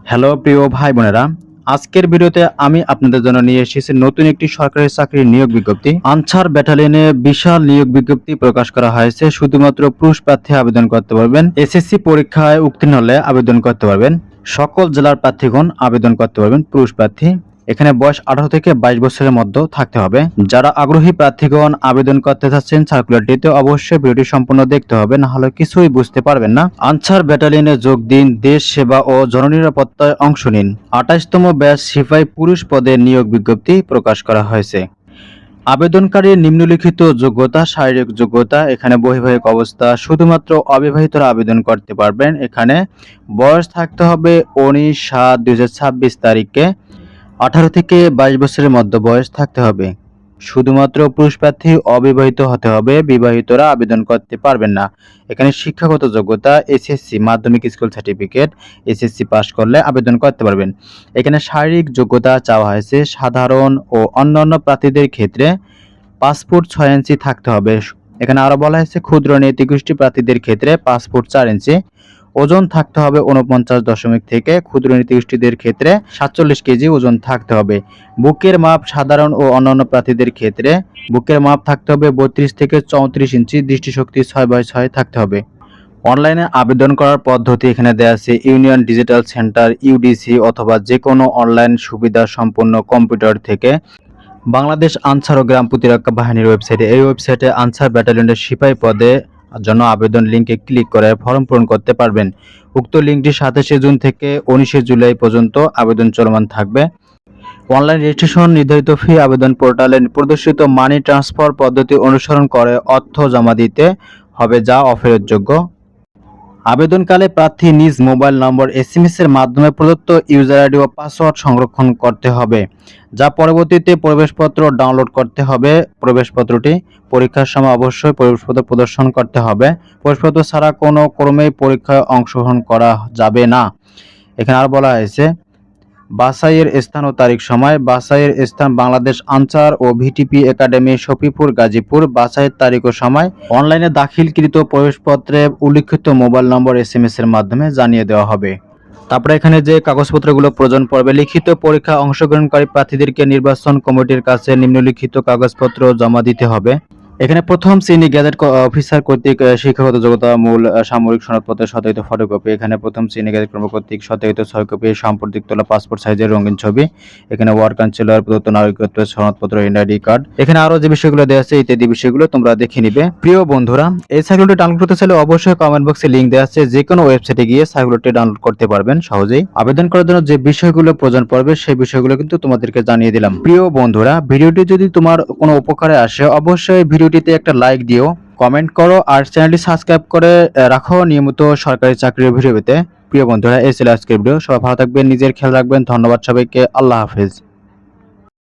Hello প্রিয় ভাই বোনেরা, আজকের ভিডিওতে আমি আপনাদের জন্য নিয়ে এসেছি নতুন একটি সরকারি চাকরির নিয়োগ বিজ্ঞপ্তি। আনসার ব্যাটালিয়নে বিশাল নিয়োগ বিজ্ঞপ্তি প্রকাশ করা হয়েছে। শুধুমাত্র পুরুষ প্রার্থী আবেদন করতে পারবেন। এসএসসি পরীক্ষায় উত্তীর্ণ হলে আবেদন করতে পারবেন। সকল জেলার প্রার্থীগণ আবেদন করতে পারবেন। পুরুষ প্রার্থী, এখানে বয়স 18 থেকে 22 বছরের মধ্যে থাকতে হবে। যারা আগ্রহী প্রার্থীগণ আবেদন করতে চাচ্ছেন, সার্কুলারটিতে অবশ্যই ভিডিওটি সম্পূর্ণ দেখতে হবে, না হলে কিছুই বুঝতে পারবেন না। আনসার ব্যাটালিয়নে যোগ দিন, দেশ সেবা ও জননিরাপত্তায় অংশ নিন। 28তম ব্যাচ সিপাহী পুরুষ পদে নিয়োগ বিজ্ঞপ্তি প্রকাশ করা হয়েছে। আবেদনকারীর নিম্নলিখিত যোগ্যতা: শারীরিক যোগ্যতা, এখানে বৈবাহিক অবস্থা, শুধুমাত্র অবিবাহিতরা আবেদন করতে পারবেন। এখানে বয়স থাকতে হবে 19/7/2026 তারিখে। 18 থেকে 22 বছরের মধ্যে বয়স থাকতে হবে। শুধুমাত্র পুরুষ প্রার্থী, অবিবাহিত হতে হবে, বিবাহিতরা আবেদন করতে পারবেন না। এখানে শিক্ষাগত যোগ্যতা এসএসসি মাধ্যমিক স্কুল সার্টিফিকেট, এসএসসি পাস করলে আবেদন করতে পারবেন। এখানে শারীরিক যোগ্যতা চাওয়া হয়েছে সাধারণ ও অন্যান্য প্রার্থীদের ক্ষেত্রে পাসপোর্ট 6 ইঞ্চি থাকতে হবে। এখানে আরো বলা হয়েছে ক্ষুদ্র নৃগোষ্ঠী প্রার্থীদের ক্ষেত্রে পাসপোর্ট 4 ইঞ্চি। ওজন থাকতে হবে 49 থেকে, ক্ষুদ্র নৃগোষ্ঠীদের ক্ষেত্রে 47 কেজি ওজন থাকতে হবে। বুকের মাপ সাধারণ ও অন্যান্য প্রার্থীদের ক্ষেত্রে বুকের মাপ থাকতে হবে 32 থেকে 34 ইঞ্চি, দৃষ্টিশক্তি 6/6 থাকতে হবে। অনলাইনে আবেদন করার পদ্ধতি এখানে দেওয়া আছে। ইউনিয়ন ডিজিটাল সেন্টার ইউডিসি অথবা যে কোনো অনলাইন সুবিধা সম্পন্ন কম্পিউটার থেকে। বাংলাদেশ আনসার ও গ্রাম প্রতিরক্ষা বাহিনীর ওয়েবসাইটে, এই ওয়েবসাইটে আনসার ব্যাটালিয়নের সিপাহী পদে জন্য আবেদন লিঙ্কে ক্লিক করে ফর্ম পূরণ করতে পারবেন। উক্ত লিঙ্কটি 27 জুন থেকে 19 জুলাই পর্যন্ত আবেদন চলমান থাকবে। অনলাইন রেজিস্ট্রেশন, নির্ধারিত ফি, আবেদন পোর্টালে প্রদর্শিত মানি ট্রান্সফার পদ্ধতি অনুসরণ করে অর্থ জমা দিতে হবে, যা অফেরতযোগ্য। আবেদনকালে প্রার্থী নিজ মোবাইল নম্বর এসএমএস এর মাধ্যমে প্রদত্ত ইউজার আইডি ও পাসওয়ার্ড সংরক্ষণ করতে হবে, যা পরবর্তীতে প্রবেশপত্র ডাউনলোড করতে হবে। প্রবেশপত্রটি পরীক্ষার সময় অবশ্যই প্রবেশপত্র প্রদর্শন করতে হবে। প্রবেশপত্র ছাড়া কোনো ক্রমেই পরীক্ষায় অংশগ্রহণ করা যাবে না। এখানে আর বলা হয়েছে বাছাইয়ের স্থান ও তারিখ। সময়: বাছাইয়ের স্থান বাংলাদেশ আনসার ও ভিটিপি একাডেমি, শফিপুর, গাজীপুর। বাছাইয়ের তারিখ ও সময় অনলাইনে দাখিলকৃত প্রবেশপত্রে উল্লিখিত মোবাইল নম্বর এসএমএস এর মাধ্যমে জানিয়ে দেওয়া হবে। তারপরে এখানে যে কাগজপত্রগুলো প্রয়োজন পড়বে: লিখিত পরীক্ষা অংশগ্রহণকারী প্রার্থীদেরকে নির্বাচন কমিটির কাছে নিম্নলিখিত কাগজপত্র জমা দিতে হবে। এখানে প্রথম শ্রেণী গ্যাজেট অফিসার কর্তৃক শিক্ষাগত যোগ্যতা, মূল সামরিক সনদপত্রের সত্যায়িত ফটোকপি। এখানে প্রথম শ্রেণী গ্যাজেট কর্মকর্তা কর্তৃক সত্যায়িত 6 কপি সাম্প্রতিক তোলা পাসপোর্ট সাইজের রঙিন ছবি। এখানে ওয়ার্ড কাউন্সিলর প্রদত্ত নাগরিকত্বের সনদপত্র, এনআইডি কার্ড। এখানে আরো যে বিষয়গুলো দেওয়া আছে ইত্যাদি বিষয়গুলো তোমরা দেখে নিবে। প্রিয় বন্ধুরা, এই সার্কুলারটি ডাউনলোড করতে চাইলে অবশ্যই কমেন্ট বক্সে লিংক দেওয়া আছে। যে কোনো ওয়েবসাইটে গিয়ে সার্কুলারটি ডাউনলোড করতে পারবেন সহজেই। আবেদন করার জন্য যে বিষয়গুলো প্রয়োজন পড়বে সেই বিষয়গুলো কিন্তু তোমাদেরকে জানিয়ে দিলাম। প্রিয় বন্ধুরা, ভিডিওটি যদি তোমার কোনো উপকারে আসে অবশ্যই ভিডিওটিতে একটা লাইক দিও, কমেন্ট করো আর চ্যানেলটি সাবস্ক্রাইব করে রাখো নিয়মিত সরকারি চাকরির ভিডিও পেতে। প্রিয় বন্ধুরা, এই ছিল আজকের ভিডিও। সবাই ভালো থাকবেন, নিজের খেয়াল রাখবেন। ধন্যবাদ সবাইকে। আল্লাহ হাফেজ।